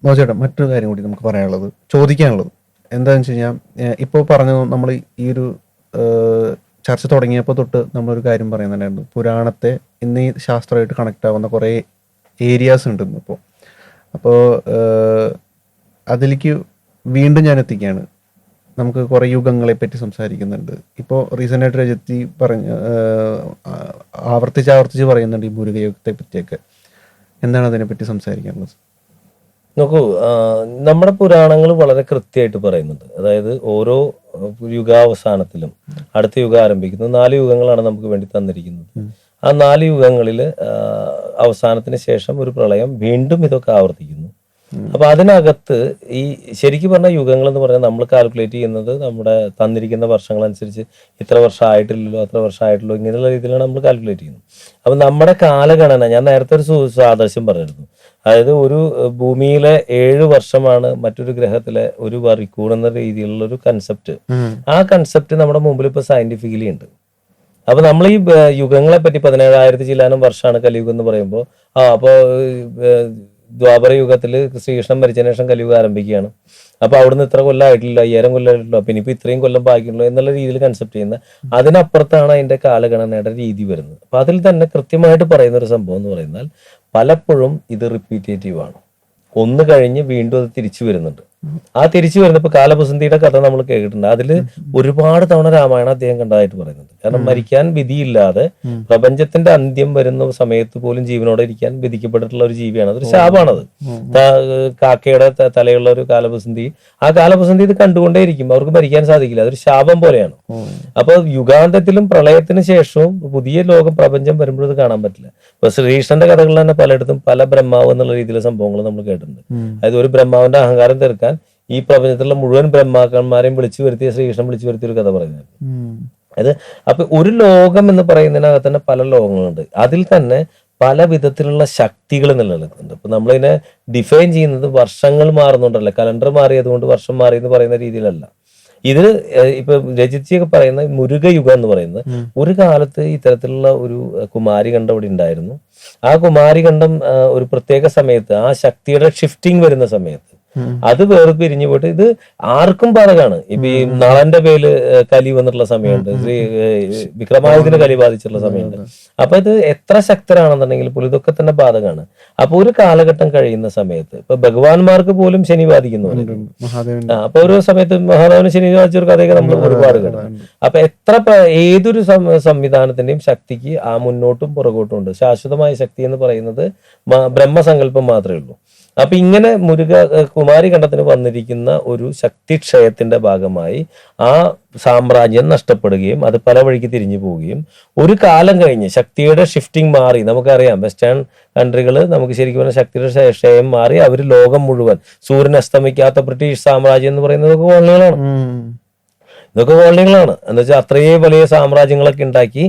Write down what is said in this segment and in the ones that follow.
മോചേട്ടാ, മറ്റൊരു കാര്യം കൂടി നമുക്ക് പറയാനുള്ളത്, ചോദിക്കാനുള്ളത് എന്താണെന്ന് വെച്ച് കഴിഞ്ഞാൽ, ഇപ്പോൾ പറഞ്ഞു നമ്മൾ ഈ ഒരു ചർച്ച തുടങ്ങിയപ്പോൾ തൊട്ട് നമ്മളൊരു കാര്യം പറയുന്നുണ്ടായിരുന്നു, പുരാണത്തെ ഇന്ന് ഈ ശാസ്ത്രമായിട്ട് കണക്ട് ആവുന്ന കുറേ ഏരിയാസ് ഉണ്ട് ഇന്നിപ്പോൾ. അപ്പോൾ അതിലേക്ക് വീണ്ടും ഞാൻ എത്തിക്കുകയാണ്. നമുക്ക് കുറേ യുഗങ്ങളെ പറ്റി സംസാരിക്കുന്നുണ്ട്. ഇപ്പോൾ റീസെൻ്റായിട്ട് രജത്തി ആവർത്തിച്ച് പറയുന്നുണ്ട് ഈ മുരുകയുഗത്തെ പറ്റിയൊക്കെ. എന്താണ് അതിനെപ്പറ്റി സംസാരിക്കാനുള്ളത്? നോക്കൂ, നമ്മുടെ പുരാണങ്ങൾ വളരെ കൃത്യമായിട്ട് പറയുന്നുണ്ട്. അതായത് ഓരോ യുഗാവസാനത്തിലും അടുത്ത യുഗം ആരംഭിക്കുന്നു. 4 യുഗങ്ങളാണ് നമുക്ക് വേണ്ടി തന്നിരിക്കുന്നത്. ആ 4 യുഗങ്ങളിൽ അവസാനത്തിന് ശേഷം ഒരു പ്രളയം, വീണ്ടും ഇതൊക്കെ ആവർത്തിക്കുന്നു. അപ്പൊ അതിനകത്ത് ഈ ശരിക്കും പറഞ്ഞ യുഗങ്ങൾ എന്ന് പറഞ്ഞാൽ നമ്മൾ കാൽക്കുലേറ്റ് ചെയ്യുന്നത് നമ്മുടെ തന്നിരിക്കുന്ന വർഷങ്ങളനുസരിച്ച് ഇത്ര വർഷം ആയിട്ടില്ലല്ലോ, അത്ര വർഷം ആയിട്ടില്ലോ, ഇങ്ങനെയുള്ള രീതിയിലാണ് നമ്മൾ കാൽക്കുലേറ്റ് ചെയ്യുന്നത്. അപ്പൊ നമ്മുടെ കാലഗണന, ഞാൻ നേരത്തെ ഒരു സാദൃശ്യം പറഞ്ഞിരുന്നു. അതായത് ഒരു ഭൂമിയിലെ 7 വർഷമാണ് മറ്റൊരു ഗ്രഹത്തിലെ ഒരു വറിക്കൂൺ എന്ന രീതിയിലുള്ള ഒരു കൺസെപ്റ്റ്. ആ കൺസെപ്റ്റ് നമ്മുടെ മുമ്പിൽ ഇപ്പൊ സയന്റിഫിക്കലി ഉണ്ട്. അപ്പൊ നമ്മൾ ഈ യുഗങ്ങളെ പറ്റി 17,000 ചില്ലാനം വർഷമാണ് കലിയുഗം എന്ന് പറയുമ്പോൾ, അപ്പോ ദ്വാപര യുഗത്തില് ശ്രീകൃഷ്ണൻ മരിച്ചതിന് ശേഷം കലിയുഗം ആരംഭിക്കുകയാണ്. അപ്പൊ അവിടുന്ന് ഇത്ര കൊല്ലമായിട്ടില്ല, 5000 കൊല്ലമായിട്ടില്ല, അപ്പൊ ഇനിയിപ്പോ ഇത്രയും കൊല്ലം ബാക്കിയുള്ളൂ എന്നുള്ള രീതിയിൽ കൺസെപ്റ്റ് ചെയ്യുന്ന, അതിനപ്പുറത്താണ് അതിന്റെ കാലഗണനയുടെ രീതി വരുന്നത്. അപ്പൊ അതിൽ തന്നെ കൃത്യമായിട്ട് പറയുന്ന ഒരു സംഭവം എന്ന് പറയുന്നാൽ, പലപ്പോഴും ഇത് റിപ്പീറ്റേറ്റീവ് ആണ്. ഒന്ന് കഴിഞ്ഞ് വീണ്ടും അത് തിരിച്ചു വരുന്നുണ്ട്. ആ തിരിച്ചു വരുന്നപ്പോ കാലബസന്തിയുടെ കഥ നമ്മൾ കേട്ടിട്ടുണ്ട്. അതില് ഒരുപാട് തവണ രാമായണം അദ്ദേഹം കണ്ടതായിട്ട് പറയുന്നുണ്ട്. കാരണം മരിക്കാൻ വിധിയില്ലാതെ പ്രപഞ്ചത്തിന്റെ അന്ത്യം വരുന്ന സമയത്ത് പോലും ജീവനോടെ ഇരിക്കാൻ വിധിക്കപ്പെട്ടിട്ടുള്ള ഒരു ജീവിയാണ്. അതൊരു ശാപമാണത്. കാക്കയുടെ തലയുള്ള ഒരു കാലബസന്തി, ആ കാലബസന്തി ഇത് കണ്ടുകൊണ്ടേയിരിക്കും, അവർക്ക് മരിക്കാൻ സാധിക്കില്ല. അതൊരു ശാപം പോലെയാണ്. അപ്പൊ യുഗാന്തത്തിലും പ്രളയത്തിന് ശേഷവും പുതിയ ലോകം പ്രപഞ്ചം വരുമ്പോഴും ഇത് കാണാൻ പറ്റില്ല. ഇപ്പൊ ശ്രീകൃഷ്ണന്റെ കഥകളിൽ തന്നെ പലയിടത്തും പല ബ്രഹ്മാവ് എന്നുള്ള രീതിയിലെ സംഭവങ്ങൾ നമ്മൾ കേട്ടിട്ടുണ്ട്. അതായത് ഒരു ബ്രഹ്മാവിന്റെ അഹങ്കാരം തീർക്കാൻ ഈ പ്രപഞ്ചത്തിലുള്ള മുഴുവൻ ബ്രഹ്മാക്കന്മാരെയും വിളിച്ചു വരുത്തിയ ശ്രീകൃഷ്ണൻ വിളിച്ചു വരുത്തിയ ഒരു കഥ പറയുന്നത്. അത് അപ്പൊ ഒരു ലോകം എന്ന് പറയുന്നതിനകത്ത് തന്നെ പല ലോകങ്ങളുണ്ട്. അതിൽ തന്നെ പല വിധത്തിലുള്ള ശക്തികൾ നിലനിൽക്കുന്നുണ്ട്. ഇപ്പൊ നമ്മളിതിനെ ഡിഫൈൻ ചെയ്യുന്നത് വർഷങ്ങൾ മാറുന്നുണ്ടല്ലോ, കലണ്ടർ മാറിയത് കൊണ്ട് വർഷം മാറി എന്ന് പറയുന്ന രീതിയിലല്ല. ഇത് ഇപ്പൊ രചിച്ചൊക്കെ പറയുന്ന മുരുകയുഗം എന്ന് പറയുന്നത്, ഒരു കാലത്ത് ഇത്തരത്തിലുള്ള ഒരു കുമാരികണ്ഠം ഇവിടെ ഉണ്ടായിരുന്നു. ആ കുമാരികണ്ഠം ഒരു പ്രത്യേക സമയത്ത് ആ ശക്തിയുടെ ഷിഫ്റ്റിംഗ് വരുന്ന സമയത്ത് അത് വേറെ പിരിഞ്ഞു പോയിട്ട് ഇത് ആർക്കും ബാധകമാണ്. ഇപ്പൊ ഈ നളന്റെ പേര് കലി വന്നിട്ടുള്ള സമയമുണ്ട്, വിക്രമാദിത്യന് കലി ബാധിച്ചിട്ടുള്ള സമയമുണ്ട്. അപ്പൊ ഇത് എത്ര ശക്തരാണെന്നുണ്ടെങ്കിൽ പോലും ഇതൊക്കെ തന്നെ ബാധകമാണ്. അപ്പൊ ഒരു കാലഘട്ടം കഴിയുന്ന സമയത്ത് ഇപ്പൊ ഭഗവാന്മാർക്ക് പോലും ശനി ബാധിക്കുന്നു. അപ്പൊ ഒരു സമയത്ത് മഹാദേവന് ശനി ബാധിച്ചൊരു കഥയൊക്കെ നമ്മൾ ഒരുപാട് കേട്ടു. അപ്പൊ ഏതൊരു സംവിധാനത്തിന്റെയും ശക്തിക്ക് ആ മുന്നോട്ടും പുറകോട്ടും ഉണ്ട്. ശാശ്വതമായ ശക്തി എന്ന് പറയുന്നത് ബ്രഹ്മസങ്കല്പം മാത്രമേ ഉള്ളൂ. അപ്പൊ ഇങ്ങനെ കുമാരികണ്ഠത്തിന് വന്നിരിക്കുന്ന ഒരു ശക്തിക്ഷയത്തിന്റെ ഭാഗമായി ആ സാമ്രാജ്യം നഷ്ടപ്പെടുകയും അത് പല വഴിക്ക് തിരിഞ്ഞു പോവുകയും, ഒരു കാലം കഴിഞ്ഞ് ശക്തിയുടെ ഷിഫ്റ്റിംഗ് മാറി. നമുക്കറിയാം വെസ്റ്റേൺ കൺട്രികൾ നമുക്ക് ശരിക്കും പറഞ്ഞാൽ ശക്തിയുടെ ക്ഷയം മാറി അവർ ലോകം മുഴുവൻ, സൂര്യൻ അസ്തമിക്കാത്ത ബ്രിട്ടീഷ് സാമ്രാജ്യം എന്ന് പറയുന്നത് കോളനികളാണ്. ഇതൊക്കെ കോളനികളാണ് എന്ന് വെച്ചാൽ അത്രയും വലിയ സാമ്രാജ്യങ്ങളൊക്കെ ഉണ്ടാക്കി.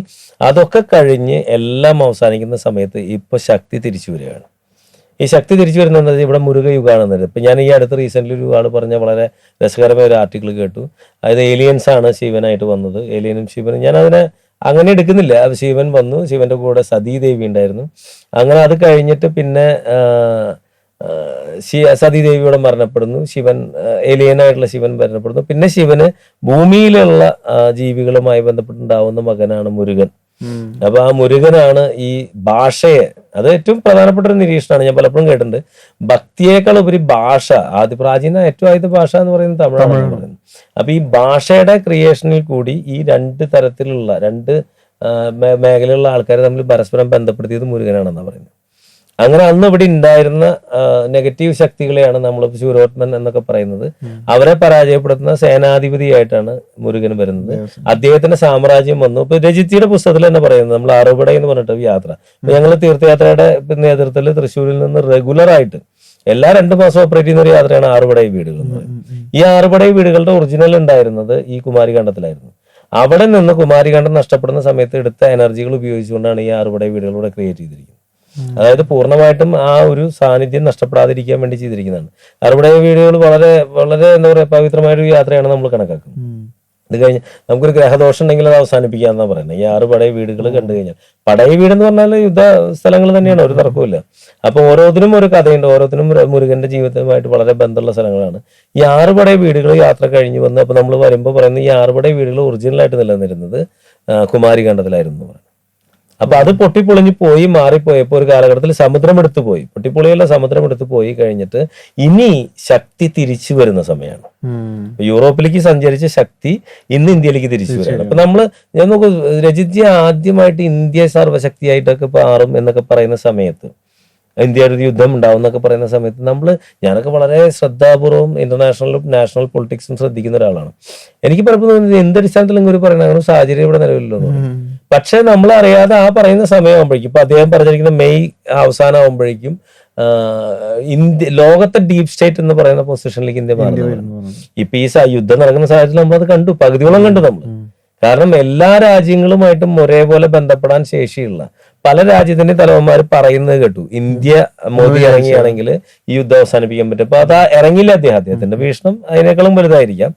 അതൊക്കെ കഴിഞ്ഞ് എല്ലാം അവസാനിക്കുന്ന സമയത്ത് ഇപ്പൊ ശക്തി തിരിച്ചു വരികയാണ്. ഈ ശക്തി തിരിച്ചു വരുന്നത് ഇവിടെ മുരുകയുഗമാണെന്നത്. ഇപ്പൊ ഞാൻ ഈ അടുത്ത് റീസെന്റ് ഒരു ആള് പറഞ്ഞ വളരെ രസകരമായ ഒരു ആർട്ടിക്കിൾ കേട്ടു. അതായത് ഏലിയൻസ് ആണ് ശിവനായിട്ട് വന്നത്. ഏലിയനും ശിവനും ഞാൻ അതിനെ അങ്ങനെ എടുക്കുന്നില്ല. ശിവൻ വന്നു, ശിവന്റെ കൂടെ സതീദേവി ഉണ്ടായിരുന്നു. അങ്ങനെ അത് കഴിഞ്ഞിട്ട് പിന്നെ സതീദേവിയോടെ മരണപ്പെടുന്നു. ശിവൻ ഏലിയനായിട്ടുള്ള ശിവൻ മരണപ്പെടുന്നു. പിന്നെ ശിവന് ഭൂമിയിലുള്ള ജീവികളുമായി ബന്ധപ്പെട്ടുണ്ടാവുന്ന മകനാണ് മുരുകൻ. അപ്പൊ ആ മുരുകനാണ് ഈ ഭാഷയെ, അത് ഏറ്റവും പ്രധാനപ്പെട്ട ഒരു നിരീക്ഷണമാണ്. ഞാൻ പലപ്പോഴും കേട്ടിട്ടുണ്ട്, ഭക്തിയേക്കാൾ ഉപരി ഭാഷ, പ്രാചീന ഏറ്റവും ആദ്യത്തെ ഭാഷ എന്ന് പറയുന്നത് തമിഴാണ് പറയുന്നത്. അപ്പൊ ഈ ഭാഷയുടെ ക്രിയേഷനിൽ കൂടി ഈ 2 തരത്തിലുള്ള 2 മേഖലയിലുള്ള ആൾക്കാരെ തമ്മിൽ പരസ്പരം ബന്ധപ്പെടുത്തിയത് മുരുകനാണെന്നാണ് പറയുന്നത്. അങ്ങനെ അന്ന് ഇവിടെ ഉണ്ടായിരുന്ന നെഗറ്റീവ് ശക്തികളെയാണ് നമ്മൾ ശൂരോത്മൻ എന്നൊക്കെ പറയുന്നത്. അവരെ പരാജയപ്പെടുത്തുന്ന സേനാധിപതിയായിട്ടാണ് മുരുകൻ വരുന്നത്. അദ്ദേഹത്തിന്റെ സാമ്രാജ്യം വന്നു. ഇപ്പൊ രജിത്തിയുടെ പുസ്തകത്തിൽ തന്നെ പറയുന്നത്, നമ്മൾ അറുപട എന്ന് പറഞ്ഞിട്ട് യാത്ര, ഞങ്ങൾ തീർത്ഥയാത്രയുടെ നേതൃത്വത്തിൽ തൃശ്ശൂരിൽ നിന്ന് റെഗുലർ ആയിട്ട് എല്ലാ 2 മാസം ഓപ്പറേറ്റ് ചെയ്യുന്ന ഒരു യാത്രയാണ് ആറുപടൈ വീടുകൾ എന്ന് പറയുന്നത്. ഈ ആറുപടൈ വീടുകളുടെ ഒറിജിനൽ ഉണ്ടായിരുന്നത് ഈ കുമാരികണ്ഠത്തിലായിരുന്നു. അവിടെ നിന്ന് കുമാരികണ്ഠം നഷ്ടപ്പെടുന്ന സമയത്ത് എടുത്ത എനർജികൾ ഉപയോഗിച്ചുകൊണ്ടാണ് ഈ ആറുപടൈ വീടുകളിലൂടെ ക്രിയേറ്റ് ചെയ്തിരിക്കുന്നത്. അതായത് പൂർണ്ണമായിട്ടും ആ ഒരു സാന്നിധ്യം നഷ്ടപ്പെടാതിരിക്കാൻ വേണ്ടി ചെയ്തിരിക്കുന്നതാണ്. അറുപടൈ വീടുകൾ വളരെ വളരെ എന്താ പറയാ പവിത്രമായ ഒരു യാത്രയാണ് നമ്മൾ കണക്കാക്കുന്നത്. ഇത് കഴിഞ്ഞ് നമുക്കൊരു ഗ്രഹദോഷം ഉണ്ടെങ്കിൽ അത് അവസാനിപ്പിക്കാന്നാണ് പറയുന്നത്. ഈ 6 പടയ വീടുകൾ കണ്ടു കഴിഞ്ഞാൽ, പടയ വീട് എന്ന് പറഞ്ഞാൽ യുദ്ധ സ്ഥലങ്ങൾ തന്നെയാണ്, ഒരു തർക്കമില്ല. അപ്പൊ ഓരോന്നിനും ഒരു കഥയുണ്ട്, ഓരോന്നിനും മുരുകന്റെ ജീവിതവുമായിട്ട് വളരെ ബന്ധമുള്ള സ്ഥലങ്ങളാണ്. ഈ 6 പടയ വീടുകൾ യാത്ര കഴിഞ്ഞ് വന്ന് അപ്പൊ നമ്മൾ വരുമ്പോൾ പറയുന്നത് ഈ 6 പടയ വീടുകൾ ഒറിജിനലായിട്ട് നിലനിന്നിരുന്നത് കുമാരിഖണ്ഡത്തിലായിരുന്നു. അപ്പൊ അത് പൊട്ടിപ്പൊളിഞ്ഞ് പോയി മാറിപ്പോയപ്പോ ഒരു കാലഘട്ടത്തിൽ സമുദ്രം എടുത്തു പോയി, പൊട്ടിപ്പൊളിയല്ല സമുദ്രം എടുത്തു പോയി കഴിഞ്ഞിട്ട് ഇനി ശക്തി തിരിച്ചു വരുന്ന സമയമാണ്. യൂറോപ്പിലേക്ക് സഞ്ചരിച്ച ശക്തി ഇന്ന് ഇന്ത്യയിലേക്ക് തിരിച്ചു വരികയാണ്. അപ്പൊ ഞാൻ നോക്കൂ, രജിത്ജി ആദ്യമായിട്ട് ഇന്ത്യ സർവശക്തിയായിട്ടൊക്കെ മാറും എന്നൊക്കെ പറയുന്ന സമയത്ത്, ഇന്ത്യയുടെ ഒരു യുദ്ധം ഉണ്ടാവും എന്നൊക്കെ പറയുന്ന സമയത്ത് ഞാനൊക്കെ വളരെ ശ്രദ്ധാപൂർവ്വം ഇന്റർനാഷണലും നാഷണൽ പൊളിറ്റിക്സും ശ്രദ്ധിക്കുന്ന ഒരാളാണ്. എനിക്ക് പലപ്പോഴും തോന്നുന്നത് എന്തടിസ്ഥാനത്തിൽ ഇങ്ങനെ പറയുന്നത്, അങ്ങനെ ഒരു സാഹചര്യം ഇവിടെ നിലവിലല്ലോ. പക്ഷെ നമ്മൾ അറിയാതെ ആ പറയുന്ന സമയമാകുമ്പോഴേക്കും, ഇപ്പൊ അദ്ദേഹം പറഞ്ഞിരിക്കുന്ന മെയ് അവസാനം ആകുമ്പോഴേക്കും ലോകത്തെ ഡീപ് സ്റ്റേറ്റ് എന്ന് പറയുന്ന പൊസിഷനിലേക്ക് ഇന്ത്യ മാറുന്നു. ഇപ്പൊ ഈ യുദ്ധം നടക്കുന്ന സാഹചര്യത്തിൽ നമ്മളത് കണ്ടു, പകുതിയോളം കണ്ടു നമ്മൾ. കാരണം എല്ലാ രാജ്യങ്ങളുമായിട്ടും ഒരേപോലെ ബന്ധപ്പെടാൻ ശേഷിയുള്ള പല രാജ്യത്തിന്റെ തലവന്മാർ പറയുന്നത് കേട്ടു, ഇന്ത്യ മോദി ഇറങ്ങിയാണെങ്കിൽ ഈ യുദ്ധം അവസാനിപ്പിക്കാൻ പറ്റും. അപ്പൊ അത് ഇറങ്ങില്ല അദ്ദേഹത്തിന്റെ വീക്ഷണം അതിനേക്കാളും വലുതായിരിക്കാം,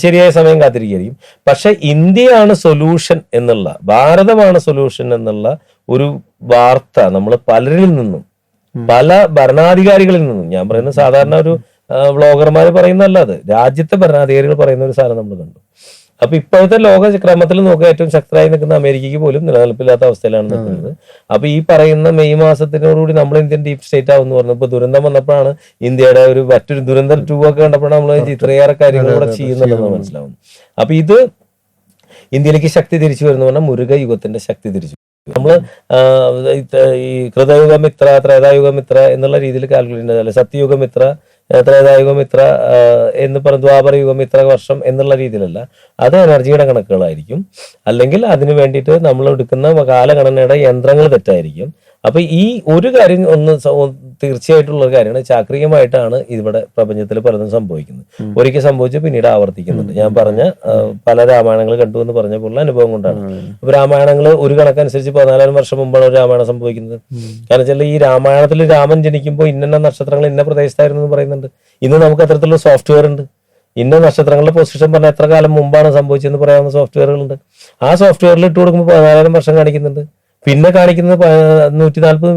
ശരിയായ സമയം കാത്തിരിക്കും. പക്ഷെ ഇന്ത്യയാണ് സൊല്യൂഷൻ എന്നുള്ള, ഭാരതമാണ് സൊല്യൂഷൻ എന്നുള്ള ഒരു വാർത്ത നമ്മൾ പലരിൽ നിന്നും, പല ഭരണാധികാരികളിൽ നിന്നും, ഞാൻ പറയുന്നത് സാധാരണ ഒരു വ്ളോഗർമാർ പറയുന്നതല്ല, അത് രാജ്യത്തെ ഭരണാധികാരികൾ പറയുന്ന ഒരു സാധനം നമ്മൾ കണ്ടു. അപ്പൊ ഇപ്പോഴത്തെ ലോക ക്രമത്തിൽ നോക്കുക, ഏറ്റവും ശക്തരായി നിൽക്കുന്ന അമേരിക്കയ്ക്ക് പോലും നിലനിൽപ്പില്ലാത്ത അവസ്ഥയിലാണ് നിൽക്കുന്നത്. അപ്പൊ ഈ പറയുന്ന മെയ് മാസത്തിനോടുകൂടി നമ്മൾ ഇന്ത്യൻ ഡീപ് സ്റ്റേറ്റ് ആവുമെന്ന് പറഞ്ഞു. ഇപ്പൊ ദുരന്തം വന്നപ്പോഴാണ് ഇന്ത്യയുടെ മറ്റൊരു ദുരന്തം 2 ഒക്കെ കണ്ടപ്പോഴാണ് നമ്മൾ ഇത്രയേറെ കാര്യങ്ങൾ ഇവിടെ ചെയ്യുന്നുണ്ടെന്ന് മനസ്സിലാവും. അപ്പൊ ഇത് ഇന്ത്യയിലേക്ക് ശക്തി തിരിച്ചു വരുന്ന പറഞ്ഞാൽ മുരുക യുഗത്തിന്റെ ശക്തി തിരിച്ചു. നമ്മള് ഈ കൃതയുഗമിത്ര, ത്രേതായുഗമിത്ര എന്നുള്ള രീതിയിൽ കാൽക്കുലേറ്റ് ചെയ്താൽ സത്യയുഗമിത്ര, ത്രേതായുഗം ഇത്ര എന്ന് പറഞ്ഞ ദ്വാപരയുഗം ഇത്ര വർഷം എന്നുള്ള രീതിയിലല്ല, അത് എനർജിയുടെ കണക്കുകളായിരിക്കും. അല്ലെങ്കിൽ അതിനു വേണ്ടിയിട്ട് നമ്മൾ എടുക്കുന്ന കാലഗണനയുടെ യന്ത്രങ്ങൾ തെറ്റായിരിക്കും. അപ്പൊ ഈ ഒരു കാര്യം തീർച്ചയായിട്ടുള്ള ഒരു കാര്യമാണ്, ചാക്രികമായിട്ടാണ് ഇവിടെ പ്രപഞ്ചത്തിൽ പലതും സംഭവിക്കുന്നത്. ഒരിക്കൽ സംഭവിച്ച് പിന്നീട് ആവർത്തിക്കുന്നുണ്ട്. ഞാൻ പറഞ്ഞ പല രാമായണങ്ങൾ കണ്ടു എന്ന് പറഞ്ഞ പോലുള്ള അനുഭവം കൊണ്ടാണ്. അപ്പൊ രാമായണങ്ങൾ ഒരു കണക്കനുസരിച്ച് 14,000 വർഷം മുമ്പാണ് ഒരു രാമായണം സംഭവിക്കുന്നത്. കാരണം വെച്ചാൽ ഈ രാമായണത്തിൽ രാമൻ ജനിക്കുമ്പോൾ ഇന്ന നക്ഷത്രങ്ങൾ ഇന്ന പ്രദേശത്തായിരുന്നു എന്ന് പറയുന്നുണ്ട്. ഇന്ന് നമുക്ക് അത്തരത്തിലുള്ള സോഫ്റ്റ്വെയർ ഉണ്ട്. ഇന്ന നക്ഷത്രങ്ങളുടെ പൊസിഷൻ പറഞ്ഞാൽ എത്ര കാലം മുമ്പാണ് സംഭവിച്ചതെന്ന് പറയാവുന്ന സോഫ്റ്റ്വെയറുകളുണ്ട്. ആ സോഫ്റ്റ്വെയറിൽ ഇട്ട് കൊടുക്കുമ്പോൾ 14,000 വർഷം കാണിക്കുന്നുണ്ട്, പിന്നെ കാണിക്കുന്നത് 140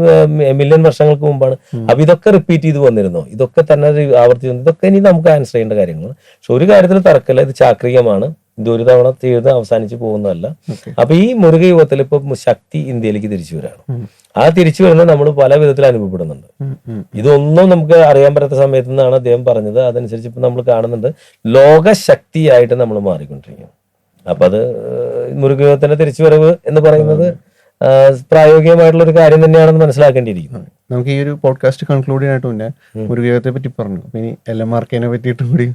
മില്യൺ വർഷങ്ങൾക്ക് മുമ്പാണ്. അപ്പൊ ഇതൊക്കെ റിപ്പീറ്റ് ചെയ്ത് വന്നിരുന്നോ? ഇതൊക്കെ തന്നെ ആവർത്തി വന്നു. ഇതൊക്കെ ഇനി നമുക്ക് ആൻസർ ചെയ്യേണ്ട കാര്യങ്ങളാണ്. പക്ഷെ ഒരു കാര്യത്തിൽ തർക്കമില്ല, ഇത് ചാക്രികമാണ്, ഇത് ഒരു തവണ തീർന്ന് അവസാനിച്ച് പോകുന്നതല്ല. അപ്പൊ ഈ മുരുക യുഗത്തിൽ ഇപ്പൊ ശക്തി ഇന്ത്യയിലേക്ക് തിരിച്ചു വരാണ്. ആ തിരിച്ചു വരുന്നത് നമ്മൾ പല വിധത്തിൽ അനുഭവപ്പെടുന്നുണ്ട്. ഇതൊന്നും നമുക്ക് അറിയാൻ പറ്റാത്ത സമയത്ത് നിന്നാണ് അദ്ദേഹം പറഞ്ഞത്. അതനുസരിച്ച് ഇപ്പൊ നമ്മൾ കാണുന്നുണ്ട്, ലോകശക്തിയായിട്ട് നമ്മൾ മാറിക്കൊണ്ടിരിക്കുന്നു. അപ്പൊ അത് മുരുകയുഗത്തിന്റെ തിരിച്ചുവരവ് എന്ന് പറയുന്നത് പ്രായോഗികമായിട്ടുള്ള ഒരു കാര്യം തന്നെയാണെന്ന് മനസ്സിലാക്കേണ്ടിയിരിക്കുന്നു. നമുക്ക് ഈ ഒരു പോഡ്കാസ്റ്റ് കൺക്ലൂഡ് ചെയ്യാനായിട്ട് മുന്നേ മുരുകത്തെ പറ്റി പറഞ്ഞു, ഇനി LMRKനെ പറ്റിയിട്ടും കൂടി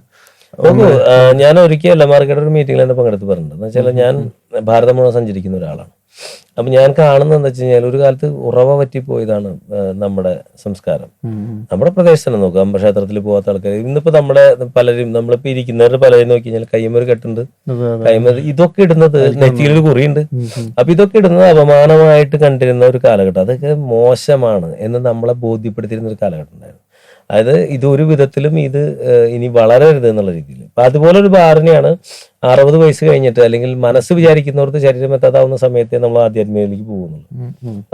ഞാൻ ഒരിക്കൽ LMRKയുടെ ഒരു മീറ്റിംഗിൽ തന്നെ പങ്കെടുത്ത് പറഞ്ഞിട്ടുണ്ട്. എന്ന് വെച്ചാൽ ഞാൻ ഭാരതം മുഴുവൻ സഞ്ചരിക്കുന്ന ഒരാളാണ്. അപ്പൊ ഞാൻ കാണുന്നത് എന്താ വെച്ച് കഴിഞ്ഞാൽ, ഒരു കാലത്ത് ഉറവ പറ്റിപ്പോയതാണ് നമ്മുടെ സംസ്കാരം. നമ്മുടെ പ്രദേശത്ത് തന്നെ നോക്കാം, ക്ഷേത്രത്തിൽ പോകാത്ത ആൾക്കാർ ഇന്നിപ്പോ പലരും നമ്മളിപ്പോ ഇരിക്കുന്നവരുടെ പലരും നോക്കി കഴിഞ്ഞാൽ കയ്യുമൊരു കെട്ടുണ്ട്, കയ്യുമൊരു ഇതൊക്കെ ഇടുന്നത്, നെറ്റിയിലൊരു കുറിയുണ്ട്. അപ്പൊ ഇതൊക്കെ ഇടുന്നത് അപമാനമായിട്ട് കണ്ടിരുന്ന ഒരു കാലഘട്ടം, അതൊക്കെ മോശമാണ് എന്ന് നമ്മളെ ബോധ്യപ്പെടുത്തിയിരുന്ന ഒരു കാലഘട്ടം ഉണ്ടായിരുന്നു. അതായത് ഇതൊരു വിധത്തിലും ഇത് ഇനി വളരരുത് എന്നുള്ള രീതിയിൽ. അപ്പൊ അതുപോലെ ഒരു ധാരണയാണ് 60 വയസ്സ് കഴിഞ്ഞിട്ട്, അല്ലെങ്കിൽ മനസ്സ് വിചാരിക്കുന്നവർക്ക് ശരീരം എത്താതാവുന്ന സമയത്തെ നമ്മൾ ആധ്യാത്മികതയിലേക്ക് പോകുന്നുള്ളൂ.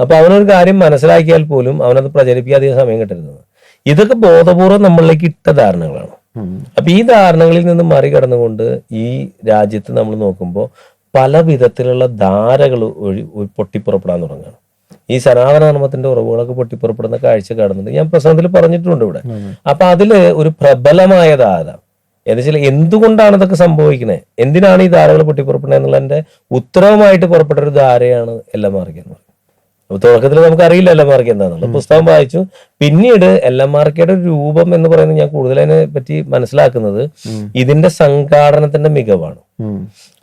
അപ്പൊ അവനൊരു കാര്യം മനസ്സിലാക്കിയാൽ പോലും അവനത് പ്രചരിപ്പിക്കാൻ അധികം സമയം കിട്ടരുത്. ഇതൊക്കെ ബോധപൂർവ്വം നമ്മളിലേക്ക് ഇട്ട ധാരണകളാണ്. അപ്പൊ ഈ ധാരണകളിൽ നിന്ന് മറികടന്നുകൊണ്ട് ഈ രാജ്യത്ത് നമ്മൾ നോക്കുമ്പോൾ പല വിധത്തിലുള്ള ധാരകൾ പൊട്ടിപ്പുറപ്പെടാൻ തുടങ്ങുകയാണ്. ഈ സനാതനധർമ്മത്തിന്റെ ഉറവുകളൊക്കെ പൊട്ടിപ്പുറപ്പെടുന്ന കാഴ്ച കാണുന്നുണ്ട്. ഞാൻ പ്രസംഗത്തിൽ പറഞ്ഞിട്ടുണ്ട് ഇവിടെ. അപ്പൊ അതില് ഒരു പ്രബലമായ ധാര എന്ന് വെച്ചാൽ എന്തുകൊണ്ടാണ് ഇതൊക്കെ സംഭവിക്കുന്നത്, എന്തിനാണ് ഈ ധാരകൾ പൊട്ടിപ്പുറപ്പെടുന്നത് എന്നുള്ളതിന്റെ ഉത്തരവുമായിട്ട് പുറപ്പെട്ട ഒരു ധാരയാണ് LMRK എന്ന് പറയുന്നത്. അപ്പൊ തുടക്കത്തിൽ നമുക്ക് അറിയില്ല LMRK എന്താണെന്നുള്ളത്. പുസ്തകം വായിച്ചു, പിന്നീട് LMRKയുടെ രൂപം എന്ന് പറയുന്നത് ഞാൻ കൂടുതൽ അതിനെ പറ്റി മനസ്സിലാക്കുന്നത് ഇതിന്റെ സംഘാടനത്തിന്റെ മികവാണ്.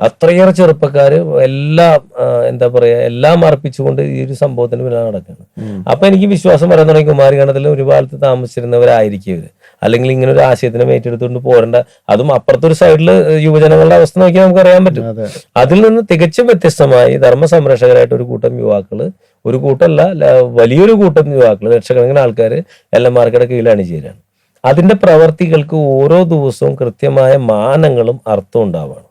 അത്രയേറെ ചെറുപ്പക്കാര് എല്ലാം അർപ്പിച്ചുകൊണ്ട് ഈ ഒരു സംഭവത്തിന് പിന്നാലെ നടക്കുകയാണ്. അപ്പൊ എനിക്ക് വിശ്വാസം വരാൻ തുടങ്ങി, കുമാരിഖണ്ഡത്തിൽ ഒരു കാലത്ത് താമസിച്ചിരുന്നവരായിരിക്കും ഇവര്, അല്ലെങ്കിൽ ഇങ്ങനെ ഒരു ആശയത്തിനെ ഏറ്റെടുത്തുകൊണ്ട് പോരേണ്ട. അതും അപ്പുറത്തൊരു സൈഡില് യുവജനങ്ങളുടെ അവസ്ഥ നോക്കിയാൽ നമുക്ക് അറിയാൻ പറ്റും. അതിൽ നിന്ന് തികച്ചും വ്യത്യസ്തമായി ധർമ്മ സംരക്ഷകരായിട്ട് ഒരു കൂട്ടം യുവാക്കള്, ഒരു കൂട്ടമല്ല വലിയൊരു കൂട്ടം യുവാക്കള്, ലക്ഷക്കണക്കിന് ആൾക്കാർ LMRKയുടെ കീഴിൽ അണിചേരാണ്. അതിന്റെ പ്രവർത്തികൾക്ക് ഓരോ ദിവസവും കൃത്യമായ മാനങ്ങളും അർത്ഥം ഉണ്ടാവുകയാണ്.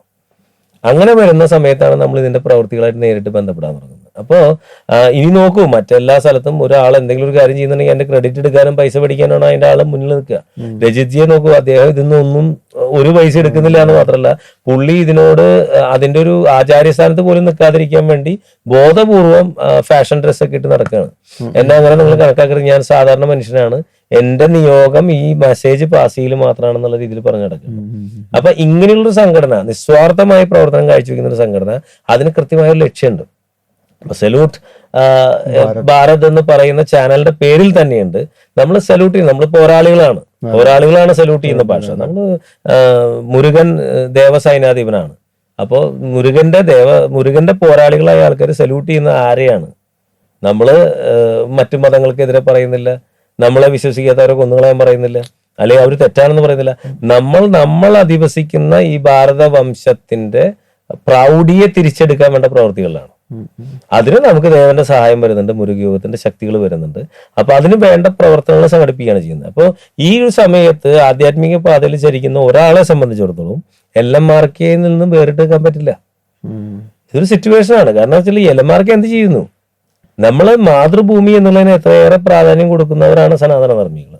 അങ്ങനെ വരുന്ന സമയത്താണ് നമ്മൾ ഇതിന്റെ പ്രവൃത്തികളായിട്ട് നേരിട്ട് ബന്ധപ്പെടാൻ തുടങ്ങുന്നത്. അപ്പോൾ ഇനി നോക്കൂ, മറ്റെല്ലാ സ്ഥലത്തും ഒരാൾ എന്തെങ്കിലും ഒരു കാര്യം ചെയ്യുന്നുണ്ടെങ്കിൽ അതിന്റെ ക്രെഡിറ്റ് എടുക്കാനും പൈസ പഠിക്കാനാണ് അതിന്റെ ആൾ മുന്നിൽ നിൽക്കുക. രജിത്ജിയെ നോക്കൂ, അദ്ദേഹം ഇതിന്നൊന്നും ഒരു പൈസ എടുക്കുന്നില്ല എന്ന് മാത്രമല്ല, പുള്ളി ഇതിനോട് അതിന്റെ ഒരു ആചാര്യസ്ഥാനത്ത് പോലും നിൽക്കാതിരിക്കാൻ വേണ്ടി ബോധപൂർവം ഫാഷൻ ഡ്രസ്സൊക്കെ ഇട്ട് നടക്കുകയാണ്. എന്നെ അങ്ങനെ നിങ്ങൾ കണക്കാക്കരുത്, ഞാൻ സാധാരണ മനുഷ്യനാണ്, എന്റെ നിയോഗം ഈ മെസ്സേജ് പാസ് ചെയ്യൽ മാത്രമാണെന്നുള്ള രീതിയിൽ പറഞ്ഞു നടക്കുന്നു. അപ്പൊ ഇങ്ങനെയുള്ളൊരു സംഘടന, നിസ്വാർത്ഥമായി പ്രവർത്തനം കാഴ്ചവെക്കുന്ന ഒരു സംഘടന, അതിന് കൃത്യമായ ഒരു ലക്ഷ്യമുണ്ട്. സല്യൂട്ട് ഭാരത് എന്ന് പറയുന്ന ചാനലിന്റെ പേരിൽ തന്നെയുണ്ട് നമ്മൾ സല്യൂട്ട് ചെയ്യുന്നത്. നമ്മൾ പോരാളികളാണ് സല്യൂട്ട് ചെയ്യുന്ന ഭാഷ. നമ്മൾ മുരുകൻ ദേവസൈനാധിപനാണ്. അപ്പോൾ മുരുകന്റെ പോരാളികളായ ആൾക്കാർ സല്യൂട്ട് ചെയ്യുന്ന ആരെയാണ്? നമ്മള് മറ്റു മതങ്ങൾക്കെതിരെ പറയുന്നില്ല, നമ്മളെ വിശ്വസിക്കാത്തവരെ കൊന്നുകളയാൻ പറയുന്നില്ല, അല്ലെങ്കിൽ അവർ തെറ്റാണെന്ന് പറയുന്നില്ല. നമ്മൾ അധിവസിക്കുന്ന ഈ ഭാരത വംശത്തിന്റെ പ്രൗഢിയെ തിരിച്ചെടുക്കാൻ വേണ്ട പ്രവൃത്തികളിലാണ്. അതിന് നമുക്ക് ദേവന്റെ സഹായം വരുന്നുണ്ട്, മുരുകയോഗത്തിന്റെ ശക്തികൾ വരുന്നുണ്ട്. അപ്പൊ അതിന് വേണ്ട പ്രവർത്തനങ്ങൾ സംഘടിപ്പിക്കുകയാണ് ചെയ്യുന്നത്. അപ്പോൾ ഈ ഒരു സമയത്ത് ആധ്യാത്മിക പാതയിൽ ചരിക്കുന്ന ഒരാളെ സംബന്ധിച്ചിടത്തോളം എല്ലമാർക്കയിൽ നിന്നും വേറിട്ട് വെക്കാൻ പറ്റില്ല. ഇതൊരു സിറ്റുവേഷൻ ആണ്. കാരണം വെച്ചാൽ എല്ലമാർക്ക എന്ത് ചെയ്യുന്നു? നമ്മള് മാതൃഭൂമി എന്നുള്ളതിന് എത്രയേറെ പ്രാധാന്യം കൊടുക്കുന്നവരാണ് സനാതന ധർമ്മികൾ.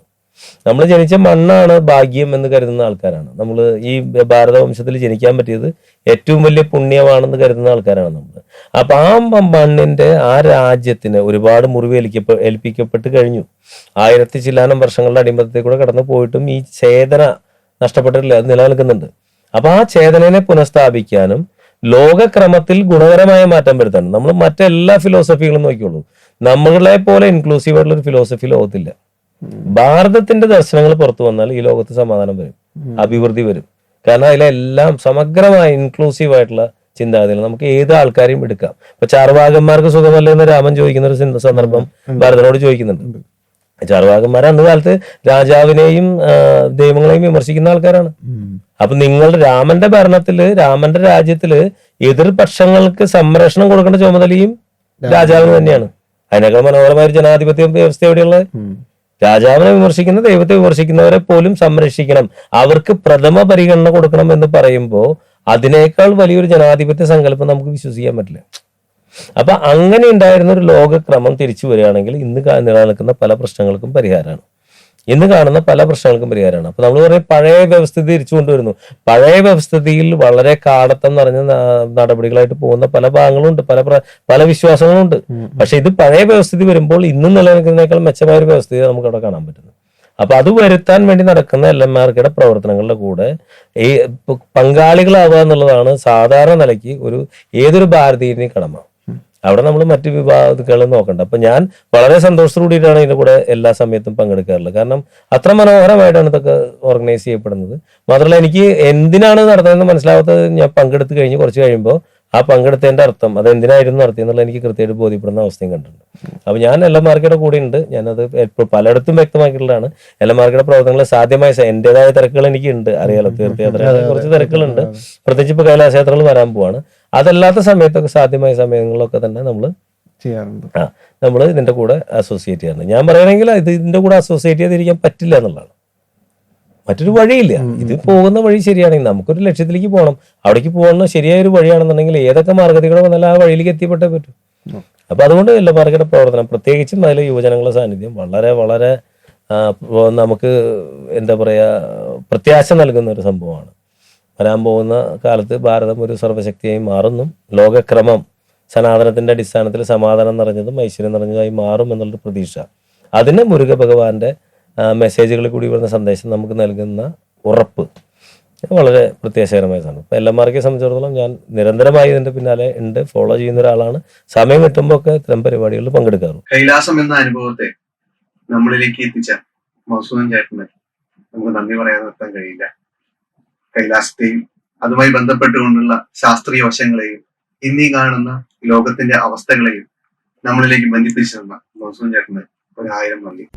നമ്മൾ ജനിച്ച മണ്ണാണ് ഭാഗ്യം എന്ന് കരുതുന്ന ആൾക്കാരാണ് നമ്മൾ. ഈ ഭാരതവംശത്തിൽ ജനിക്കാൻ പറ്റിയത് ഏറ്റവും വലിയ പുണ്യമാണെന്ന് കരുതുന്ന ആൾക്കാരാണ് നമ്മൾ. അപ്പൊ ആ മണ്ണിന്റെ, ആ രാജ്യത്തിന് ഒരുപാട് മുറിവ് ഏൽപ്പിക്കപ്പെട്ട് കഴിഞ്ഞു. 1000 ചില്ലാനം വർഷങ്ങളുടെ അടിമത്തത്തിൽ കൂടെ കടന്നു പോയിട്ടും ഈ ചേതന നഷ്ടപ്പെട്ടിട്ടില്ല, അത് നിലനിൽക്കുന്നുണ്ട്. അപ്പൊ ആ ചേതനയെ പുനഃസ്ഥാപിക്കാനും ലോകക്രമത്തിൽ ഗുണകരമായ മാറ്റം വരുത്താനും നമ്മൾ മറ്റെല്ലാ ഫിലോസഫികളും നോക്കിയുള്ളൂ. നമ്മളെ പോലെ ഇൻക്ലൂസീവ് ആയിട്ടുള്ള ഒരു ഫിലോസഫി ലോകത്തില്ല. ഭാരതത്തിന്റെ ദർശനങ്ങൾ പുറത്തു വന്നാൽ ഈ ലോകത്ത് സമാധാനം വരും, അഭിവൃദ്ധി വരും. കാരണം അതിലെല്ലാം സമഗ്രമായ ഇൻക്ലൂസീവ് ആയിട്ടുള്ള ചിന്താഗതികൾ നമുക്ക് ഏത് ആൾക്കാരെയും എടുക്കാം. ഇപ്പൊ ചാർവാകന്മാർക്ക് സുഖമല്ല എന്ന് രാമൻ ചോദിക്കുന്ന ഒരു സന്ദർഭം ഭാരതനോട് ചോദിക്കുന്നുണ്ട്. ചാർവാകന്മാർ അന്ന് കാലത്ത് രാജാവിനെയും ദൈവങ്ങളെയും വിമർശിക്കുന്ന ആൾക്കാരാണ്. അപ്പൊ നിങ്ങളുടെ രാമന്റെ ഭരണത്തില്, രാമന്റെ രാജ്യത്തില് എതിർപക്ഷങ്ങൾക്ക് സംരക്ഷണം കൊടുക്കേണ്ട ചുമതലയും രാജാവിന് തന്നെയാണ്. അതിനേക്കാൾ മനോഹരമായ ഒരു ജനാധിപത്യ വ്യവസ്ഥ എവിടെയുള്ളത്? രാജാവിനെ വിമർശിക്കുന്ന, ദൈവത്തെ വിമർശിക്കുന്നവരെ പോലും സംരക്ഷിക്കണം, അവർക്ക് പ്രഥമ പരിഗണന കൊടുക്കണം എന്ന് പറയുമ്പോൾ അതിനേക്കാൾ വലിയൊരു ജനാധിപത്യ സങ്കല്പം നമുക്ക് വിശ്വസിക്കാൻ പറ്റില്ല. അപ്പൊ അങ്ങനെ ഉണ്ടായിരുന്ന ഒരു ലോകക്രമം തിരിച്ചു വരികയാണെങ്കിൽ ഇന്ന് നിലനിൽക്കുന്ന പല പ്രശ്നങ്ങൾക്കും പരിഹാരമാണ്. ഇന്ന് കാണുന്ന പല പ്രശ്നങ്ങൾക്കും പരിഹാരമാണ്. അപ്പൊ നമ്മൾ പറയും പഴയ വ്യവസ്ഥിതി തിരിച്ചു കൊണ്ടുവരുന്നു. പഴയ വ്യവസ്ഥിതിയിൽ വളരെ കാടത്തം നിറഞ്ഞ നടപടികളായിട്ട് പോകുന്ന പല ഭാഗങ്ങളുണ്ട്, പല വിശ്വാസങ്ങളുണ്ട്. പക്ഷെ ഇത് പഴയ വ്യവസ്ഥിതി വരുമ്പോൾ ഇന്നും നിലനിൽക്കുന്നതിനേക്കാൾ മെച്ചമായ ഒരു വ്യവസ്ഥിതി നമുക്ക് അവിടെ കാണാൻ പറ്റുന്നു. അപ്പൊ അത് വരുത്താൻ വേണ്ടി നടക്കുന്ന എൽഎംആർക്കയുടെ പ്രവർത്തനങ്ങളുടെ കൂടെ ഈ പങ്കാളികളാവുക എന്നുള്ളതാണ് സാധാരണ നിലയ്ക്ക് ഏതൊരു ഭാരതീയനെയും കടമ. അവിടെ നമ്മൾ മറ്റു വിഭാഗങ്ങളും നോക്കണ്ട. അപ്പൊ ഞാൻ വളരെ സന്തോഷത്തോടുകൂടിയിട്ടാണ് ഇതിന്റെ കൂടെ എല്ലാ സമയത്തും പങ്കെടുക്കാറുള്ളത്. കാരണം അത്ര മനോഹരമായിട്ടാണ് ഇതൊക്കെ ഓർഗനൈസ് ചെയ്യപ്പെടുന്നത്. മാത്രമല്ല എനിക്ക് എന്തിനാണ് നടത്തുന്നതെന്ന് മനസ്സിലാവാത്തത് ഞാൻ പങ്കെടുത്ത് കഴിഞ്ഞ് കുറച്ച് കഴിയുമ്പോൾ ആ പങ്കെടുത്തതിന്റെ അർത്ഥം അത് എന്തിനായിരുന്നു നടത്തിയെന്നുള്ള എനിക്ക് കൃത്യമായിട്ട് ബോധ്യപ്പെടുന്ന അവസ്ഥയും കണ്ടിട്ടുണ്ട്. അപ്പൊ ഞാൻ എൽഎംആർക്കയുടെ കൂടെ ഉണ്ട്. ഞാനത് പലയിടത്തും വ്യക്തമാക്കിയിട്ടുള്ളതാണ്. എൽഎംആർക്കയുടെ പ്രവർത്തനങ്ങൾ സാധ്യമായ എന്റേതായ തിരക്കുകൾ എനിക്കുണ്ട്, അറിയാലോ, തീർത്ഥയാത്ര കുറച്ച് തിരക്കുകളുണ്ട്. പ്രത്യേകിച്ച് ഇപ്പൊ കൈലാസയാത്രകൾ വരാൻ പോവാണ്. അതല്ലാത്ത സമയത്തൊക്കെ സാധ്യമായ സമയങ്ങളിലൊക്കെ തന്നെ നമ്മൾ ചെയ്യാറുണ്ട്. നമ്മൾ ഇതിന്റെ കൂടെ അസോസിയേറ്റ് ചെയ്യാറുണ്ട്. ഞാൻ പറയുകയാണെങ്കിൽ ഇതിന്റെ കൂടെ അസോസിയേറ്റ് ചെയ്തിരിക്കാൻ പറ്റില്ല എന്നുള്ളതാണ്. മറ്റൊരു വഴിയില്ല. ഇത് പോകുന്ന വഴി ശരിയാണെങ്കിൽ നമുക്കൊരു ലക്ഷ്യത്തിലേക്ക് പോകണം. അവിടേക്ക് പോകുന്ന ശരിയായ ഒരു വഴിയാണെന്നുണ്ടെങ്കിൽ ഏതൊക്കെ മാർഗത്തിലൂടെ വന്നാൽ ആ വഴിയിലേക്ക് എത്തിപ്പെട്ടേ പറ്റും. അപ്പൊ അതുകൊണ്ട് എൽഎംആർക്കയുടെ പ്രവർത്തനം, പ്രത്യേകിച്ചും അതിലെ യുവജനങ്ങളുടെ സാന്നിധ്യം വളരെ വളരെ നമുക്ക് എന്താ പറയാ പ്രത്യാശ നൽകുന്ന ഒരു സംഭവമാണ്. വരാൻ പോകുന്ന കാലത്ത് ഭാരതം ഒരു സർവ്വശക്തിയായി മാറുന്നു. ലോകക്രമം സനാതനത്തിന്റെ അടിസ്ഥാനത്തിൽ സമാധാനം നിറഞ്ഞതും ഐശ്വര്യം നിറഞ്ഞതായി മാറും എന്നുള്ളൊരു പ്രതീക്ഷ, അതിന് മുരുക ഭഗവാന്റെ മെസ്സേജുകളിൽ കൂടി വരുന്ന സന്ദേശം നമുക്ക് നൽകുന്ന ഉറപ്പ് വളരെ പ്രത്യാശകരമായ സാധനം. ഇപ്പൊ എൽഎംആർക്കയെ സംബന്ധിച്ചിടത്തോളം ഞാൻ നിരന്തരമായി ഇതിന്റെ പിന്നാലെ ഉണ്ട്, ഫോളോ ചെയ്യുന്ന ഒരാളാണ്. സമയം കിട്ടുമ്പോൾ ഒക്കെ ഇത്തരം പരിപാടികളിൽ പങ്കെടുക്കാറുണ്ട്. കൈലാസം എന്ന അനുഭവത്തെ നമ്മളിലേക്ക് എത്തിച്ച മധുസൂദൻ ചേട്ടന് നമുക്ക് നന്ദി പറയാൻ നിർത്താൻ കഴിയില്ല. കൈലാസത്തെയും അതുമായി ബന്ധപ്പെട്ടുകൊണ്ടുള്ള ശാസ്ത്രീയ വശങ്ങളെയും ഇന്നീ കാണുന്ന ലോകത്തിന്റെ അവസ്ഥകളെയും നമ്മളിലേക്ക് ബന്ധിപ്പിച്ചു തന്ന മധുസൂദൻ ചേട്ടന് 1000 നന്ദി.